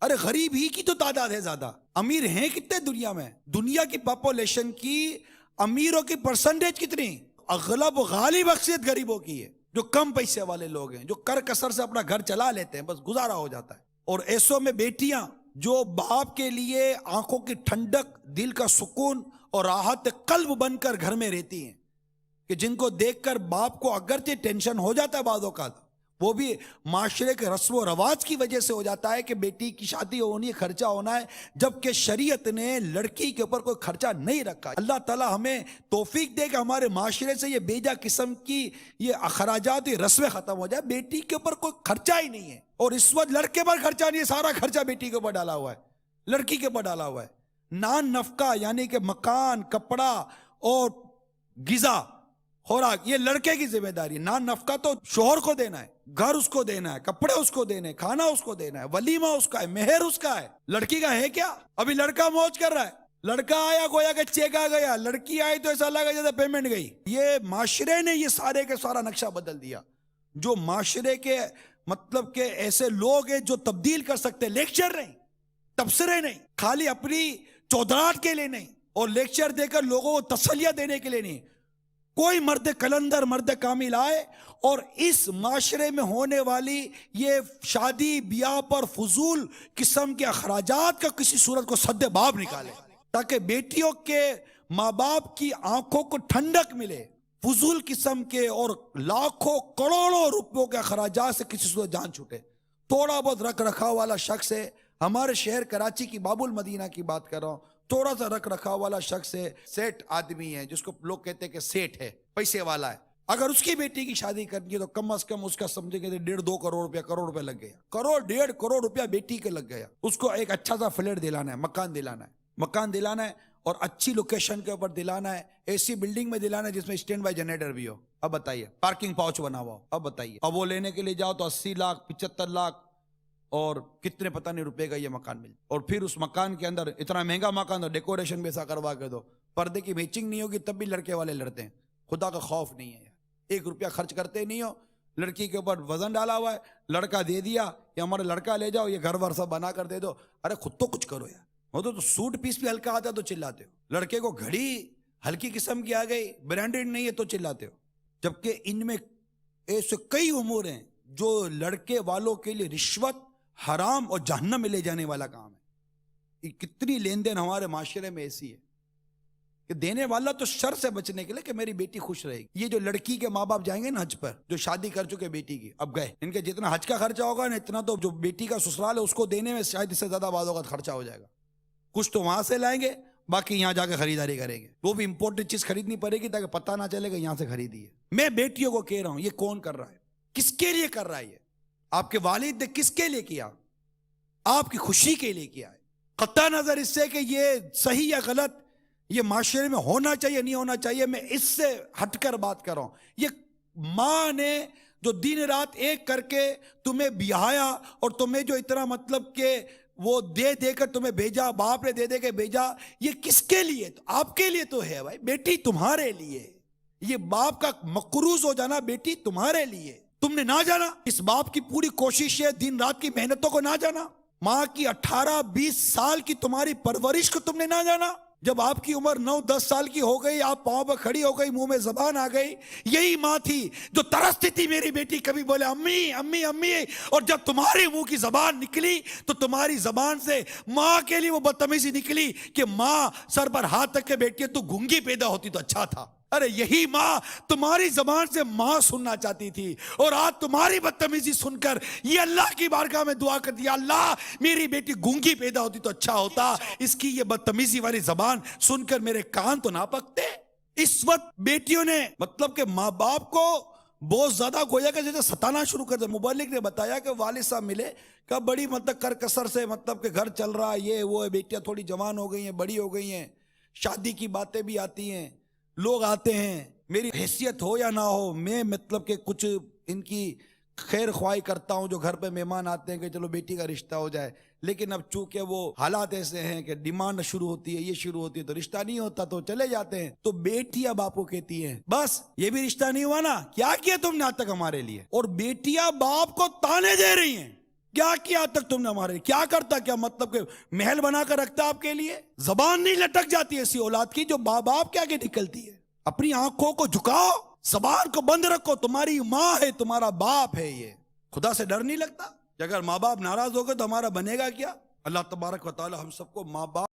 ارے غریب ہی کی تو تعداد ہے زیادہ، امیر ہیں کتنے دنیا میں؟ دنیا کی پاپولیشن کی امیروں کی پرسنٹیج کتنی؟ اغلب غالب اکثریت غریبوں کی ہے، جو کم پیسے والے لوگ ہیں، جو کر کسر سے اپنا گھر چلا لیتے ہیں، بس گزارا ہو جاتا ہے۔ اور ایسوں میں بیٹیاں جو باپ کے لیے آنکھوں کی ٹھنڈک، دل کا سکون اور راحت قلب بن کر گھر میں رہتی ہیں، کہ جن کو دیکھ کر باپ کو اگرچہ ٹینشن ہو جاتا ہے بعض اوقات، وہ بھی معاشرے کے رسم و رواج کی وجہ سے ہو جاتا ہے کہ بیٹی کی شادی ہونی ہے، خرچہ ہونا ہے، جبکہ شریعت نے لڑکی کے اوپر کوئی خرچہ نہیں رکھا۔ اللہ تعالی ہمیں توفیق دے کہ ہمارے معاشرے سے یہ بیجا قسم کی یہ اخراجات، یہ رسمیں ختم ہو جائے، بیٹی کے اوپر کوئی خرچہ ہی نہیں ہے۔ اور اس وقت لڑکے پر خرچہ نہیں ہے، سارا خرچہ بیٹی کے اوپر ڈالا ہوا ہے، لڑکی کے اوپر ڈالا ہوا ہے۔ نان نفقہ یعنی کہ مکان، کپڑا اور غذا، خوراک، یہ لڑکے کی ذمہ داری ہے۔ نان نفقہ تو شوہر کو دینا ہے، گھر اس کو دینا ہے، کپڑے اس کو دینے، کھانا اس کو دینا ہے، ولیمہ اس کا ہے، مہر اس کا ہے۔ لڑکی کا ہے کیا؟ ابھی لڑکا موج کر رہا ہے، لڑکا آیا گویا کہ چیک آ گیا، لڑکی آئی تو ایسا لگا جیسے پیمنٹ گئی۔ یہ معاشرے نے یہ سارے کے سارا نقشہ بدل دیا۔ جو معاشرے کے مطلب کہ ایسے لوگ ہیں جو تبدیل کر سکتے، لیکچر نہیں، تبصرے نہیں، خالی اپنی چودراہٹ کے لیے نہیں، اور لیکچر دے کر لوگوں کو تسلیہ دینے کے لیے نہیں، کوئی مرد کلندر، مرد کامل آئے اور اس معاشرے میں ہونے والی یہ شادی بیاہ پر فضول قسم کے اخراجات کا کسی صورت کو سد باب نکالے، تاکہ بیٹیوں کے ماں باپ کی آنکھوں کو ٹھنڈک ملے۔ فضول قسم کے اور لاکھوں کروڑوں روپیوں کے اخراجات سے کسی صورت جان چھوٹے۔ تھوڑا بہت رکھ رکھاؤ والا شخص ہے، ہمارے شہر کراچی کی باب المدینہ کی بات کر رہا ہوں، تھوڑا سا رکھ رکھاؤ والا شخص ہے، سیٹ آدمی ہے، جس کو لوگ کہتے ہیں کہ سیٹ ہے، پیسے والا ہے، اگر اس کی بیٹی کی شادی کرنی ہے تو کم از کم اس کا سمجھے کہ 1.5-2 کروڑ روپے لگ گیا، 1.5 کروڑ روپیہ بیٹی کے لگ گیا۔ اس کو ایک اچھا سا فلیٹ دلانا ہے، مکان دلانا ہے، اور اچھی لوکیشن کے اوپر دلانا ہے، ایسی بلڈنگ میں دلانا ہے جس میں اسٹینڈ بائی جنریٹر بھی ہو۔ اب بتائیے، پارکنگ پاؤچ بنا ہوا ہو، اب بتائیے، اب وہ لینے کے لیے جاؤ تو 80 لاکھ 75 لاکھ اور کتنے پتہ نہیں روپے کا یہ مکان مل، اور پھر اس مکان کے اندر اتنا مہنگا مکان تو ڈیکوریشن بھی ایسا کروا کے دو، پردے کی میچنگ نہیں ہوگی تب بھی لڑکے والے لڑتے ہیں۔ خدا کا خوف نہیں ہے، 1 روپیہ خرچ کرتے نہیں ہو، لڑکی کے اوپر وزن ڈالا ہوا ہے، لڑکا دے دیا، یا ہمارا لڑکا لے جاؤ، یہ گھر ور سب بنا کر دے دو۔ ارے خود تو کچھ کرو یار، وہ تو سوٹ پیس بھی ہلکا آتا ہے تو چلاتے ہو، لڑکے کو گھڑی ہلکی قسم کی آ گئی، برانڈیڈ نہیں ہے تو چلاتے ہو، جبکہ ان میں ایسے کئی امور ہیں جو لڑکے والوں کے لیے رشوت، حرام اور جہنم میں لے جانے والا کام ہے۔ کتنی لین دین ہمارے معاشرے میں ایسی ہے کہ دینے والا تو شر سے بچنے کے لیے کہ میری بیٹی خوش رہے گی۔ یہ جو لڑکی کے ماں باپ جائیں گے نا حج پر، جو شادی کر چکے بیٹی کی، اب گئے، ان کے جتنا حج کا خرچہ ہوگا نا، اتنا تو جو بیٹی کا سسرال ہے اس کو دینے میں شاید اس سے زیادہ بعض اوقات خرچہ ہو جائے گا۔ کچھ تو وہاں سے لائیں گے، باقی یہاں جا کے خریداری کریں گے، وہ بھی امپورٹنٹ چیز خریدنی پڑے گی تاکہ پتہ نہ چلے گا یہاں سے خریدی ہے۔ میں بیٹیوں کو کہہ رہا ہوں، یہ کون کر رہا ہے، کس کے لیے کر رہا ہے؟ یہ آپ کے والد نے کس کے لیے کیا؟ آپ کی خوشی کے لیے کیا ہے؟ قطع نظر اس سے کہ یہ صحیح یا غلط، یہ معاشرے میں ہونا چاہیے نہیں ہونا چاہیے، میں اس سے ہٹ کر بات کر رہا ہوں۔ یہ ماں نے جو دن رات ایک کر کے تمہیں بیایا اور تمہیں جو اتنا مطلب کہ وہ دے دے کر تمہیں بھیجا، باپ نے دے دے کے بھیجا، یہ کس کے لیے؟ آپ کے لیے تو ہے بھائی، بیٹی تمہارے لیے۔ یہ باپ کا مقروض ہو جانا بیٹی تمہارے لیے، تم نے نہ جانا اس باپ کی پوری کوشش ہے، دن رات کی محنتوں کو نہ جانا، ماں کی 18-20 سال کی تمہاری پرورش کو تم نے نہ جانا۔ جب آپ کی عمر 9-10 سال کی ہو گئی، آپ پاؤں پہ کھڑی ہو گئی، منہ میں زبان آ گئی، یہی ماں تھی جو ترستی تھی میری بیٹی کبھی بولے امی امی امی، اور جب تمہارے منہ کی زبان نکلی تو تمہاری زبان سے ماں کے لیے وہ بدتمیزی نکلی کہ ماں سر پر ہاتھ رکھ کے بیٹی ہے، تو گونگی پیدا ہوتی تو اچھا تھا۔ ارے یہی ماں تمہاری زبان سے ماں سننا چاہتی تھی، اور آج تمہاری بدتمیزی سن کر یہ اللہ کی بارگاہ میں دعا کر دیا، اللہ میری بیٹی گونگی پیدا ہوتی تو اچھا ہوتا، اس کی یہ بدتمیزی والی زبان سن کر میرے کان تو نہ پکتے۔ اس وقت بیٹیوں نے مطلب کہ ماں باپ کو بہت زیادہ گویا کہ جیسے ستانا شروع کر دیا۔ مبلغ نے بتایا کہ والد صاحب ملے کہ بڑی مطلب کر کسر سے مطلب کہ گھر چل رہا ہے، یہ وہ ہے، بیٹیاں تھوڑی جوان ہو گئی ہیں، بڑی ہو گئی ہیں، شادی کی باتیں بھی آتی ہیں، لوگ آتے ہیں، میری حیثیت ہو یا نہ ہو میں مطلب کہ کچھ ان کی خیر خواہی کرتا ہوں، جو گھر پہ مہمان آتے ہیں کہ چلو بیٹی کا رشتہ ہو جائے، لیکن اب چونکہ وہ حالات ایسے ہیں کہ ڈیمانڈ شروع ہوتی ہے، یہ شروع ہوتی ہے تو رشتہ نہیں ہوتا تو چلے جاتے ہیں۔ تو بیٹیاں باپ کو کہتی ہیں بس یہ بھی رشتہ نہیں ہوا نا، کیا کیا تم نے آج تک ہمارے لیے، اور بیٹیاں باپ کو تانے دے رہی ہیں کیا کیا تک تم نے ہمارے کیا کرتا کیا مطلب کہ محل بنا کر رکھتا آپ کے لیے؟ زبان نہیں لٹک جاتی ایسی اولاد کی جو ماں باپ کے آگے نکلتی ہے؟ اپنی آنکھوں کو جھکاؤ، زبان کو بند رکھو، تمہاری ماں ہے، تمہارا باپ ہے، یہ خدا سے ڈر نہیں لگتا کہ اگر ماں باپ ناراض ہو گئے تو ہمارا بنے گا کیا؟ اللہ تبارک و تعالی ہم سب کو ماں باپ